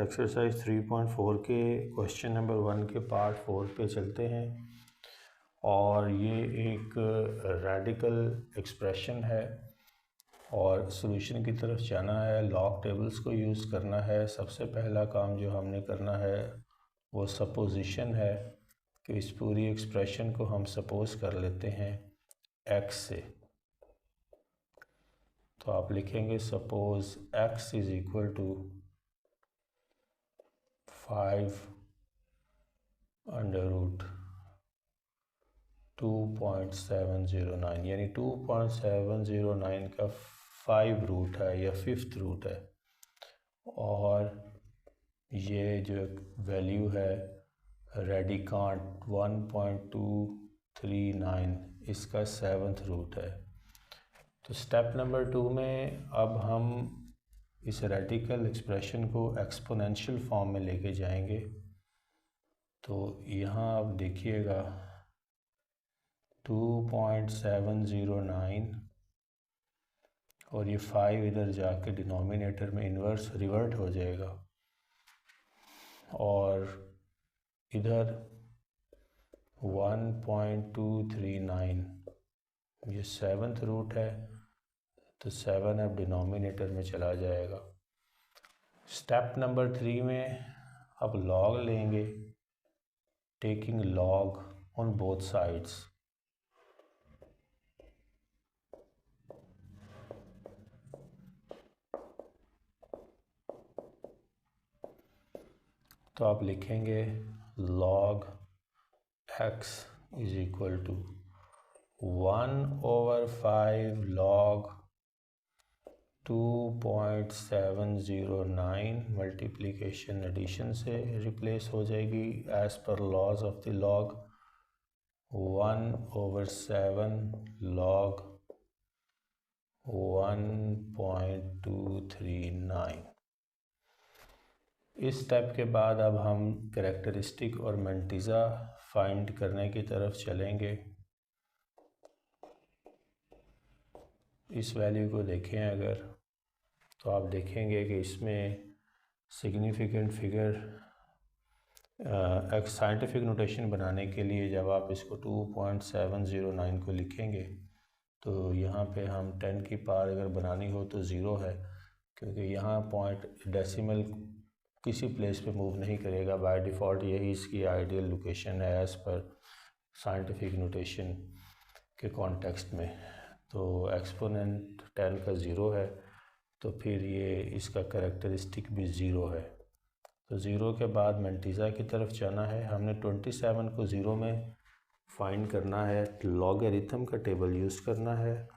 Exercise 3.4 के question number 1 के part 4 पे चलते हैं। और ये एक रेडिकल एक्सप्रेशन है और सॉल्यूशन की तरफ जाना है। लॉग टेबल्स को यूज़ करना है। सबसे पहला काम जो हमने करना है वो सपोजिशन है कि इस पूरी एक्सप्रेशन को हम सपोज कर लेते हैं x से। तो आप लिखेंगे suppose x is equal to 5 under root 2.709 यानी 2.709 का 5 रूट है या 5th रूट है। और ये जो वैल्यू है रेडिकांट 1.239 इसका 7th रूट है। तो स्टेप नंबर 2 में अब हम इस रेडिकल एक्सप्रेशन को एक्सपोनेंशियल फॉर्म में लेके जाएंगे। तो यहाँ आप देखिएगा 2.709 और ये 5 इधर जाके डिनोमिनेटर में इन्वर्स रिवर्ट हो जाएगा और इधर 1.239 ये 7th रूट है तो 7 अब डिनोमिनेटर में चला जाएगा। स्टेप नंबर 3 में अब लॉग लेंगे, taking log on both sides. तो आप लिखेंगे log x is equal to 1/5 log 2.709 multiplication addition से रिप्लेस हो जाएगी as per laws of the log 1/7 log 1.239। इस स्टेप के बाद अब हम कैरेक्टरिस्टिक और मेंटिज़ा फाइंड करने की तरफ चलेंगे। इस वैल्यू को देखें अगर तो आप देखेंगे कि इसमें सिग्निफिकेंट फिगर एक साइंटिफिक नोटेशन बनाने के लिए जब आप इसको 2.709 को लिखेंगे तो यहाँ पे हम 10 की पावर अगर बनानी हो तो 0 है, क्योंकि यहाँ पॉइंट डेसिमल किसी प्लेस पे मूव नहीं करेगा। बाय डिफ़ॉल्ट यही इसकी आइडियल लोकेशन है एज़ पर साइंटिफिक नोटेशन के कॉन्टेक्स्ट में। तो एक्सपोनेंट 10 का 0 है तो फिर ये इसका कैरेक्टरिस्टिक भी 0 है। तो 0 के बाद मेंटिज़ा की तरफ जाना है। हमने 27 को 0 में फाइंड करना है, लॉगरिथम का टेबल यूज़ करना है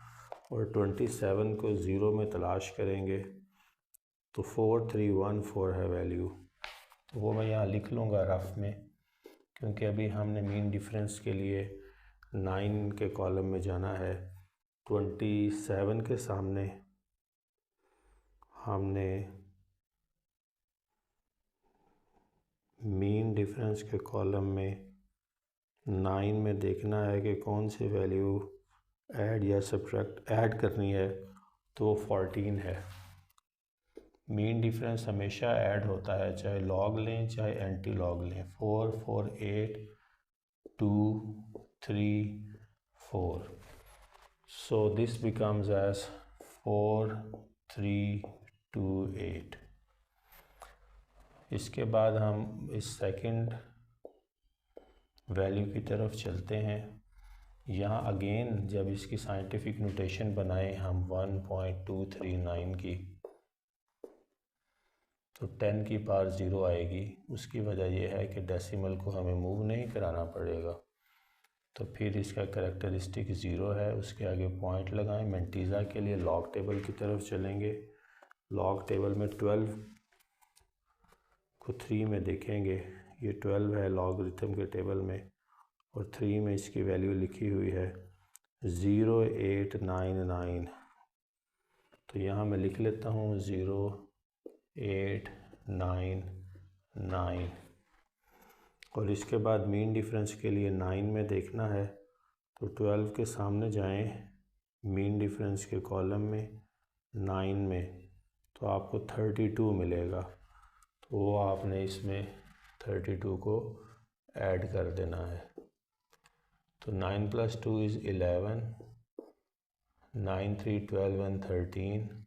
और 27 को 0 में तलाश करेंगे तो 4314 है वैल्यू। तो वो मैं यहाँ लिख लूँगा रफ में, क्योंकि अभी हमने मीन डिफरेंस के लिए 9 के कॉलम में जाना है। 27 के सामने हमने मीन डिफरेंस के कॉलम में 9 में देखना है कि कौन सी वैल्यू ऐड या सब्ट्रैक्ट ऐड करनी है, तो 14 है। मीन डिफरेंस हमेशा ऐड होता है, चाहे लॉग लें चाहे एंटी लॉग लें। 4 4 8 2 3 4 सो दिस बिकम्स एज 4328। इसके बाद हम इस सेकंड वैल्यू की तरफ चलते हैं। यहाँ अगेन जब इसकी साइंटिफिक नोटेशन बनाएं हम 1.239 की तो 10 की पावर 0 आएगी। उसकी वजह यह है कि डेसिमल को हमें मूव नहीं कराना पड़ेगा। तो फिर इसका कैरेक्टरिस्टिक 0 है, उसके आगे पॉइंट लगाएं। मेंटिज़ा के लिए लॉग टेबल की तरफ चलेंगे। लॉग टेबल में 12 को 3 में देखेंगे, ये 12 है लॉगरिथम के टेबल में और 3 में इसकी वैल्यू लिखी हुई है 0899। तो यहाँ मैं लिख लेता हूँ 0899 और इसके बाद मीन डिफरेंस के लिए 9 में देखना है। तो 12 के सामने जाएं मीन डिफरेंस के कॉलम में 9 में, तो आपको 32 मिलेगा। तो वो आपने इसमें 32 को ऐड कर देना है। तो 9 + 2 = 11, 9 3 12 and 13,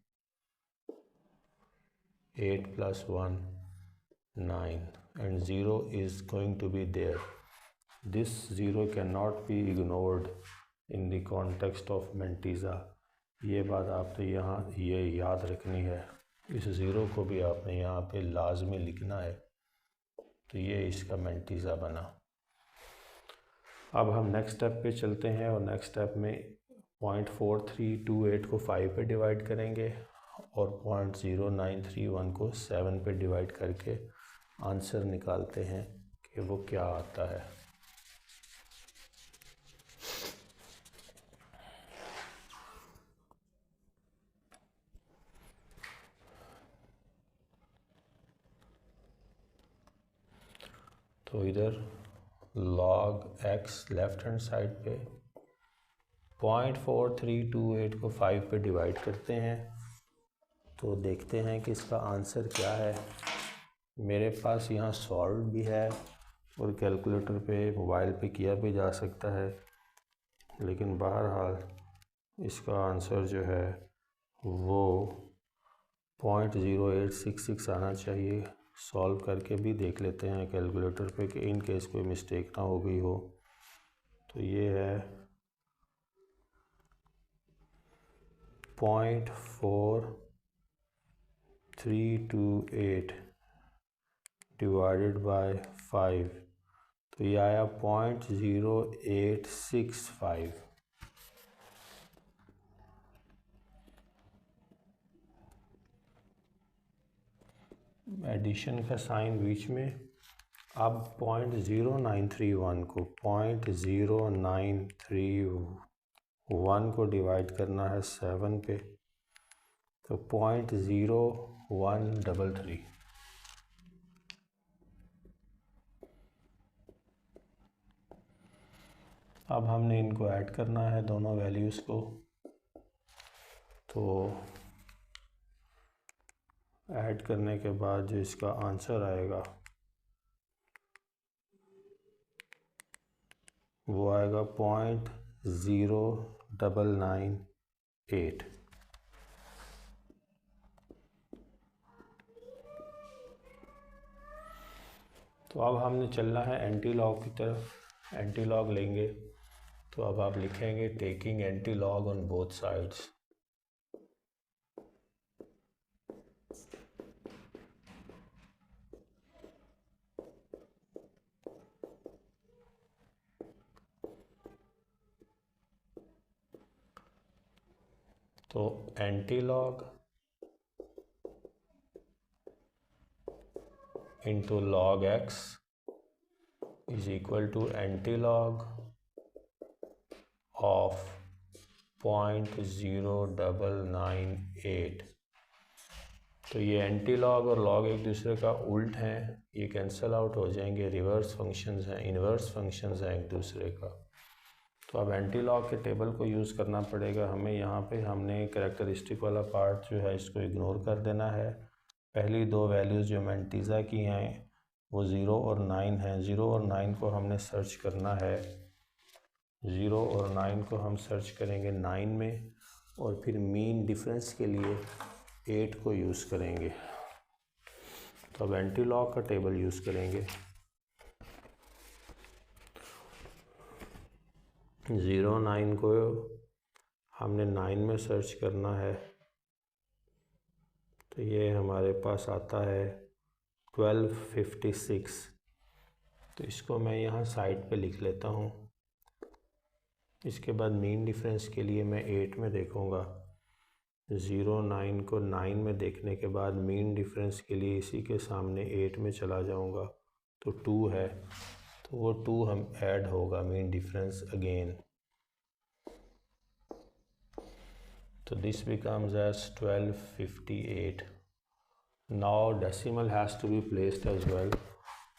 8 + 1 9, and 0 is going to be there. This 0 cannot be ignored in the context of Mantissa. ये बात आपने यहाँ ये याद रखनी है, इस 0 को भी आपने यहाँ पे लाजमी लिखना है। तो ये इसका Mantissa बना। अब हम नेक्स्ट स्टेप पे चलते हैं और नेक्स्ट स्टेप में 0.4328 को 5 पे डिवाइड करेंगे और 0.0931 को 7 पे डिवाइड करके आंसर निकालते हैं कि वो क्या आता है। तो इधर log x left hand side पे 0.4328 को 5 पे डिवाइड करते हैं। तो देखते हैं कि इसका आंसर क्या है। मेरे पास यहाँ सॉल्व भी है और कैलकुलेटर पे मोबाइल पे किया भी जा सकता है, लेकिन बहरहाल इसका आंसर जो है वो 0.0866 आना चाहिए। सॉल्व करके भी देख लेते हैं कैलकुलेटर पे कि इन केस कोई मिस्टेक ना हो गई हो। तो ये है 0.4328 डिवाइडेड बाय 5, तो ये आया 0.0865। एडिशन का साइन बीच में। अब 0.0931 को 0.0931 को डिवाइड करना है 7 पे, तो 0.0133। अब हमने इनको ऐड करना है दोनों वैल्यूज़ को। तो ऐड करने के बाद जो इसका आंसर आएगा वो आएगा 0.0998। तो अब हमने चलना है एंटी लॉग की तरफ। एंटी लॉग लेंगे तो अब आप लिखेंगे taking antilog on both sides. तो antilog into log x is equal to antilog of 0.0998। तो ये एंटी लॉग और लॉग एक दूसरे का उल्ट हैं, ये कैंसिल आउट हो जाएंगे, रिवर्स फंक्शंस हैं, इन्वर्स फंक्शंस हैं एक दूसरे का। तो अब एंटी लॉग के टेबल को यूज़ करना पड़ेगा हमें। यहाँ पे हमने कैरेक्टरिस्टिक वाला पार्ट जो है इसको इग्नोर कर देना है। पहली दो वैल्यूज़ जो मैंटीज़ा की हैं वो 0 और 9 हैं। 0 और 9 को हमने सर्च करना है। 0 और 9 को हम सर्च करेंगे 9 में, और फिर मीन डिफरेंस के लिए 8 को यूज़ करेंगे। तो अब एंटी लॉग का टेबल यूज़ करेंगे। 0 9 को हमने 9 में सर्च करना है, तो ये हमारे पास आता है 1256। तो इसको मैं यहाँ साइड पे लिख लेता हूँ। इसके बाद मीन डिफरेंस के लिए मैं 8 में देखूँगा। 0 9 को 9 में देखने के बाद मीन डिफरेंस के लिए इसी के सामने 8 में चला जाऊँगा, तो 2 है, तो वो 2 हम ऐड होगा मीन डिफरेंस अगेन। तो this becomes as 1258. Now decimal has to be placed as well.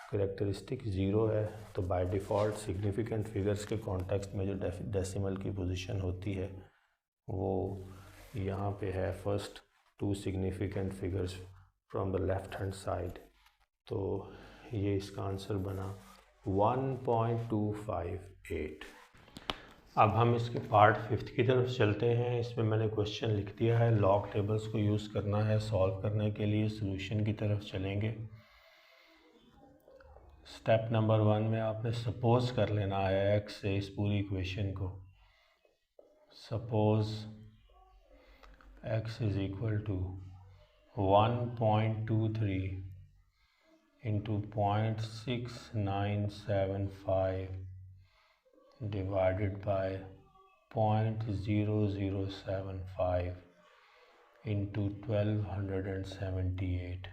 Characteristic 0 है, तो बाय डिफ़ॉल्ट सिग्निफिकेंट फिगर्स के कॉन्टेक्स्ट में जो डेसिमल की पोजीशन होती है वो यहाँ पे है first 2 significant figures from the left hand side. तो ये इसका आंसर बना 1.258। अब हम इसके पार्ट 5 की तरफ चलते हैं। इसमें मैंने क्वेश्चन लिख दिया है, लॉग टेबल्स को यूज़ करना है सॉल्व करने के लिए। सॉल्यूशन की तरफ चलेंगे। स्टेप नंबर 1 में आपने सपोज कर लेना है एक्स से इस पूरी इक्वेशन को। Suppose x is equal to 1.23 into 0.6975 divided by 0.0075 into 1278।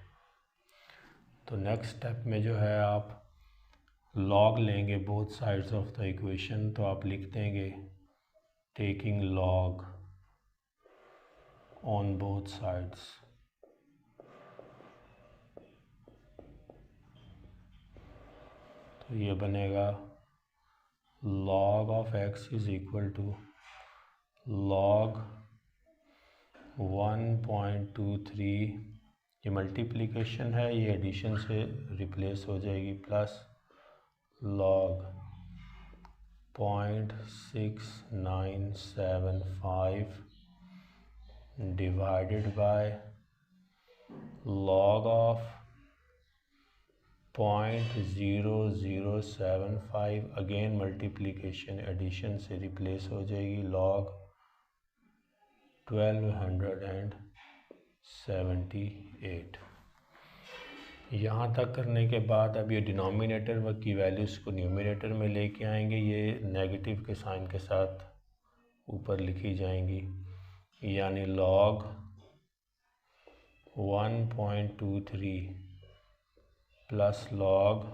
तो नेक्स्ट स्टेप में जो है आप लॉग लेंगे both sides of the equation. तो आप लिख देंगे taking log on both sides. तो ये बनेगा log of x is equal to log 1.23, ये मल्टीप्लिकेशन है, ये एडिशन से रिप्लेस हो जाएगी, plus log 0.6975 divided by log of 0.0075, again multiplication addition से रिप्लेस हो जाएगी, log 1278। यहाँ तक करने के बाद अब ये डिनोमिनेटर व की वैल्यूज़ को न्यूमिनेटर में लेके आएंगे। ये नेगेटिव के साइन के साथ ऊपर लिखी जाएंगी, यानी log 1.23 plus log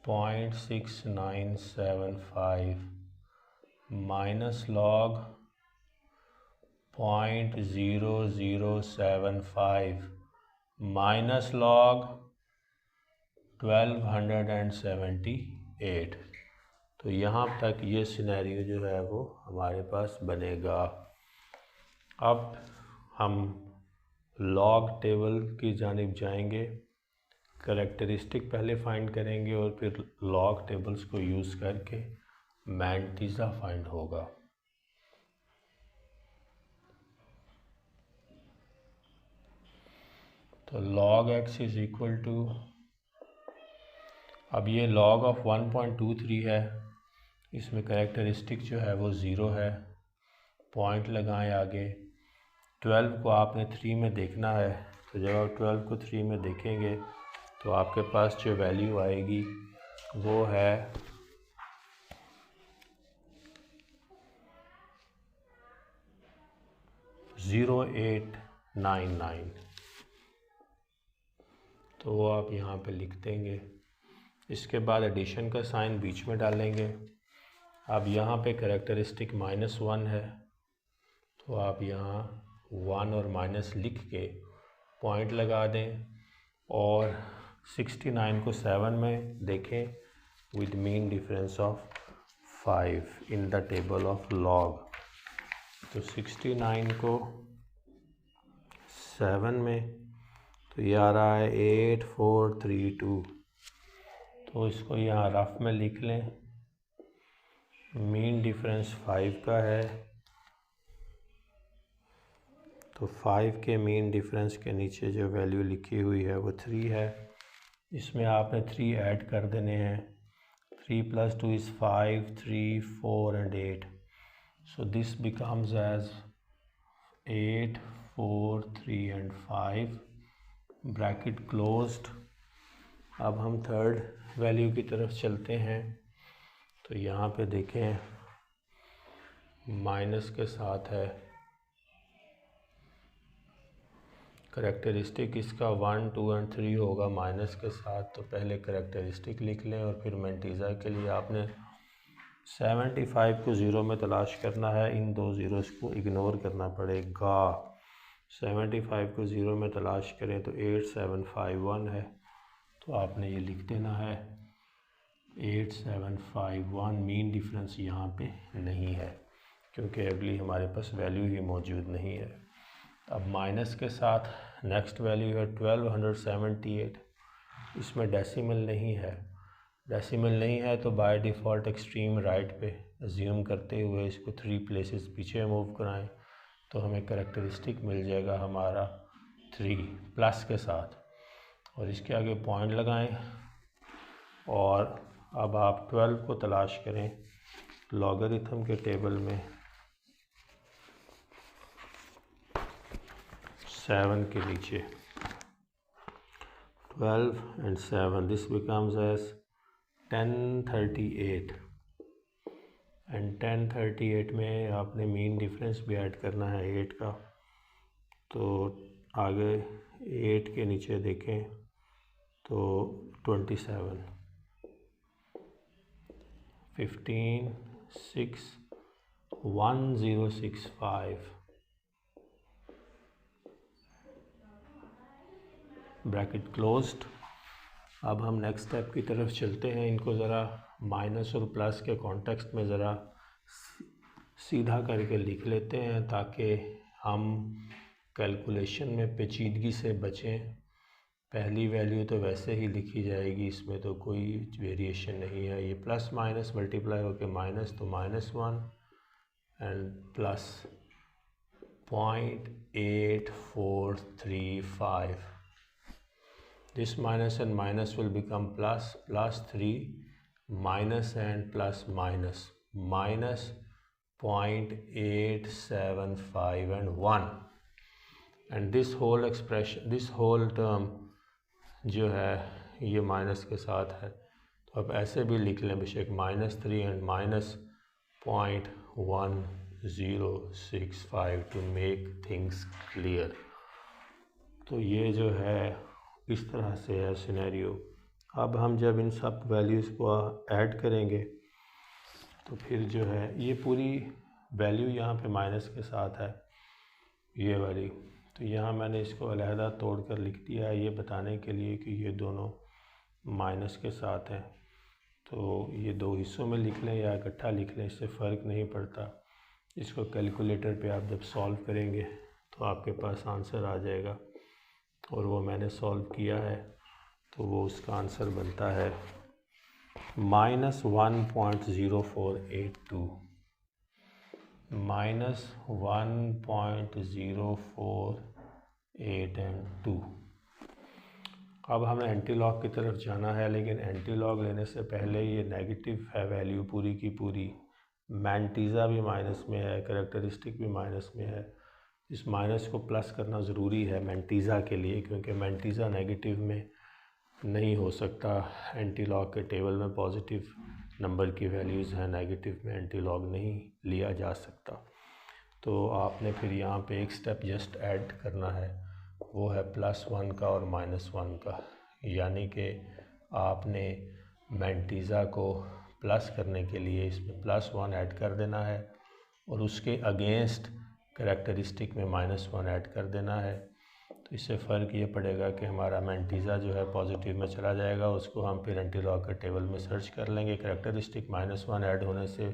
0.6975 minus log 0.0075 minus log 1278। तो यहाँ तक ये सिनेरियो जो है वो हमारे पास बनेगा। अब हम लॉग टेबल की जानिब जाएंगे। करैक्टरिस्टिक पहले फाइंड करेंगे और फिर लॉग टेबल्स को यूज़ करके मैंटीज़ा फाइंड होगा। तो log x is equal to, अब ये log ऑफ 1.23 है, इसमें करैक्टरिस्टिक जो है वो 0 है। पॉइंट लगाएं आगे। 12 को आपने 3 में देखना है, तो जब आप 12 को 3 में देखेंगे तो आपके पास जो वैल्यू आएगी वो है 0899। तो वो आप यहाँ पे लिख देंगे। इसके बाद एडिशन का साइन बीच में डालेंगे। अब यहाँ पे करैक्टरिस्टिक -1 है, तो आप यहाँ 1 और माइनस लिख के पॉइंट लगा दें और 69 को 7 में देखें with mean difference of 5 in the table of log. तो 69 को 7 में, तो ये आ रहा है 8432। तो इसको यहाँ रफ में लिख लें। मीन डिफरेंस 5 का है, तो 5 के मीन डिफरेंस के नीचे जो वैल्यू लिखी हुई है वो 3 है। इसमें आपने 3 ऐड कर देने हैं। 3 + 2 is 5, 3, 4 and 8. So this becomes as 8, 4, 3 and 5 bracket closed. अब हम थर्ड वैल्यू की तरफ चलते हैं। तो यहाँ पे देखें माइनस के साथ है करैक्टरिस्टिक, इसका 1, 2 and 3 होगा माइनस के साथ। तो पहले करैक्टरिस्टिक लिख लें और फिर मैंटीज़ा के लिए आपने 75 को 0 में तलाश करना है। इन दो ज़ीरोज़ को इग्नोर करना पड़ेगा। 75 को 0 में तलाश करें तो 8751 है, तो आपने ये लिख देना है 8751। मीन डिफरेंस यहाँ पे नहीं है क्योंकि अगली हमारे पास वैल्यू ही मौजूद नहीं है। अब माइनस के साथ नेक्स्ट वैल्यू है 1278। इसमें डेसिमल नहीं है। डेसिमल नहीं है तो बाय डिफ़ॉल्ट एक्सट्रीम राइट पे अज्यूम करते हुए इसको 3 प्लेसेस पीछे मूव कराएं तो हमें करैक्टरिस्टिक मिल जाएगा हमारा 3 प्लस के साथ, और इसके आगे पॉइंट लगाएं। और अब आप 12 को तलाश करें लॉगरिथम के टेबल में 7 के नीचे। 12 and 7, this becomes as 1038, and 1038 में आपने मीन डिफरेंस भी ऐड करना है 8 का। तो आगे 8 के नीचे देखें तो 27, 15, 6, 1065 ब्रैकेट क्लोज्ड। अब हम नेक्स्ट स्टेप की तरफ चलते हैं। इनको ज़रा माइनस और प्लस के कॉन्टेक्स्ट में ज़रा सीधा करके लिख लेते हैं ताकि हम कैलकुलेशन में पेचीदगी से बचें। पहली वैल्यू तो वैसे ही लिखी जाएगी, इसमें तो कोई वेरिएशन नहीं है। ये प्लस माइनस मल्टीप्लाई होकर माइनस, तो -1 and plus 0.8435। This minus and minus will become plus, plus 3, minus and plus minus, minus 0.875 and 1, and this whole expression, this whole term जो है ये माइनस के साथ है। तो आप ऐसे भी लिख लें बेशक -3 and -0.1065 to make things clear. तो ये जो है इस तरह से है सिनेरियो। अब हम जब इन सब वैल्यूज़ को ऐड करेंगे तो फिर जो है ये पूरी वैल्यू यहाँ पे माइनस के साथ है ये वाली, तो यहाँ मैंने इसको अलहदा तोड़ कर लिख दिया है ये बताने के लिए कि ये दोनों माइनस के साथ हैं। तो ये दो हिस्सों में लिख लें या इकट्ठा लिख लें, इससे फ़र्क नहीं पड़ता। इसको कैलकुलेटर पे आप जब सॉल्व करेंगे तो आपके पास आंसर आ जाएगा, और वो मैंने सॉल्व किया है। तो वो उसका आंसर बनता है -1.0482, -1.048 2। अब हमें एंटी लॉग की तरफ जाना है, लेकिन एंटी लॉग लेने से पहले ये नेगेटिव है वैल्यू पूरी की पूरी। मैंटीज़ा भी माइनस में है, कैरेक्टरिस्टिक भी माइनस में है। इस माइनस को प्लस करना ज़रूरी है मैंटीज़ा के लिए, क्योंकि मैंटीज़ा नेगेटिव में नहीं हो सकता। एंटी लॉग के टेबल में पॉजिटिव नंबर की वैल्यूज़ हैं, नेगेटिव में एंटी लॉग नहीं लिया जा सकता। तो आपने फिर यहाँ पे एक स्टेप जस्ट ऐड करना है, वो है +1 का और -1 का। यानी कि आपने मैंटीज़ा को प्लस करने के लिए इसमें +1 ऐड कर देना है, और उसके अगेंस्ट करैक्टरिस्टिक में -1 ऐड कर देना है। तो इससे फ़र्क ये पड़ेगा कि हमारा मैंटीज़ा जो है पॉजिटिव में चला जाएगा, उसको हम फिर एंटी लॉग के टेबल में सर्च कर लेंगे। करैक्टरिस्टिक -1 ऐड होने से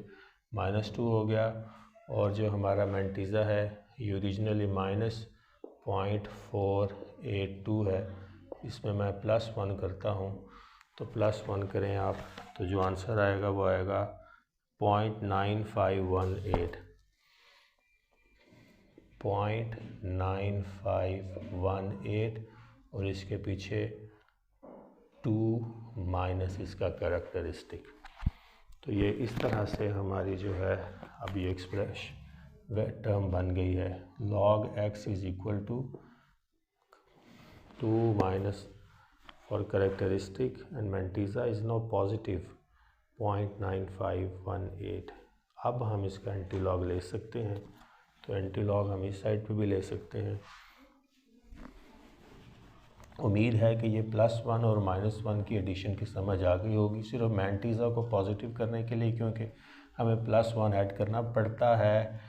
-2 हो गया, और जो हमारा मैंटीज़ा है ये ओरिजिनली -0.482 है। इसमें मैं +1 करता हूँ, तो +1 करें आप, तो जो आंसर आएगा वो आएगा 0.9518, 0.9518, और इसके पीछे 2 माइनस इसका कैरेक्टरिस्टिक। तो ये इस तरह से हमारी जो है अब ये एक्सप्रेशन टर्म बन गई है। log x is equal to 2 minus for characteristic and mantissa is no positive 0.9518। अब हम इसका एंटी लॉग ले सकते हैं, तो एंटी लॉग हम इस साइड पे भी ले सकते हैं। उम्मीद है कि ये +1 और -1 की एडिशन की समझ आ गई होगी, सिर्फ मैंटीज़ा को पॉजिटिव करने के लिए, क्योंकि हमें +1 ऐड करना पड़ता है।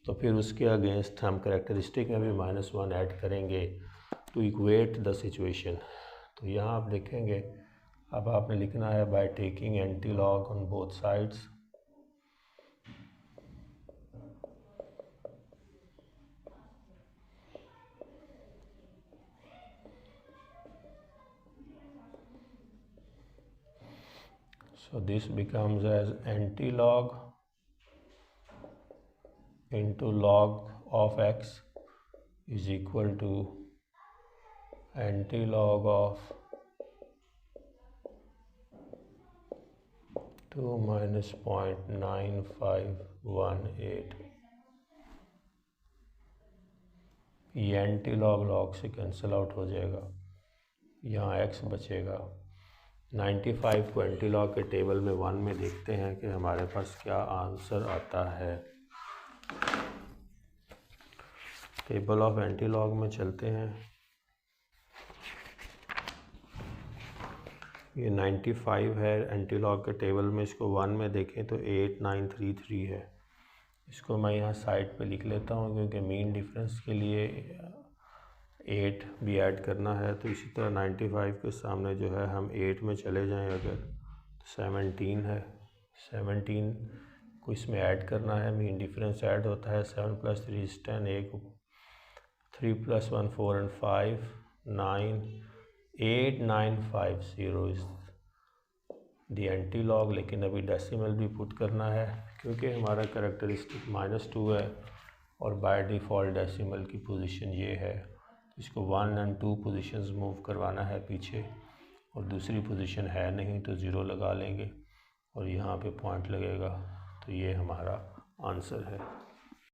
तो फिर उसके अगेंस्ट हम कैरेक्टरिस्टिक में भी -1 ऐड करेंगे टू इक्वेट द सिचुएशन। तो यहाँ आप देखेंगे अब आपने लिखना है by taking antilog on both sides. So this becomes as antilog into log of x is equal to antilog of 2 minus 0.9518। ये एंटीलॉग लॉग से कैंसिल आउट हो जाएगा, यहाँ x बचेगा। 95 को एंटीलॉग के टेबल में 1 में देखते हैं कि हमारे पास क्या आंसर आता है। टेबल ऑफ एंटीलॉग में चलते हैं। ये 95 है एंटीलॉग के टेबल में, इसको 1 में देखें तो 8933 है। इसको मैं यहाँ साइड पे लिख लेता हूँ क्योंकि मीन डिफरेंस के लिए 8 भी ऐड करना है। तो इसी तरह 95 के सामने जो है हम 8 में चले जाएं अगर तो 17 है। 17 को इसमें ऐड करना है, मीन डिफरेंस ऐड होता है 7 + 3 = 10, 3 + 1 4 and 5 9 8950 इज़ दी एंटीलॉग। लेकिन अभी डेसिमल भी पुट करना है क्योंकि हमारा कैरेक्टरिस्टिक -2 है और बाय डिफ़ॉल्ट डेसिमल की पोजीशन ये है। इसको 1 और 2 पोजीशंस मूव करवाना है पीछे, और दूसरी पोजीशन है नहीं तो 0 लगा लेंगे और यहाँ पे पॉइंट लगेगा। तो ये हमारा आंसर है।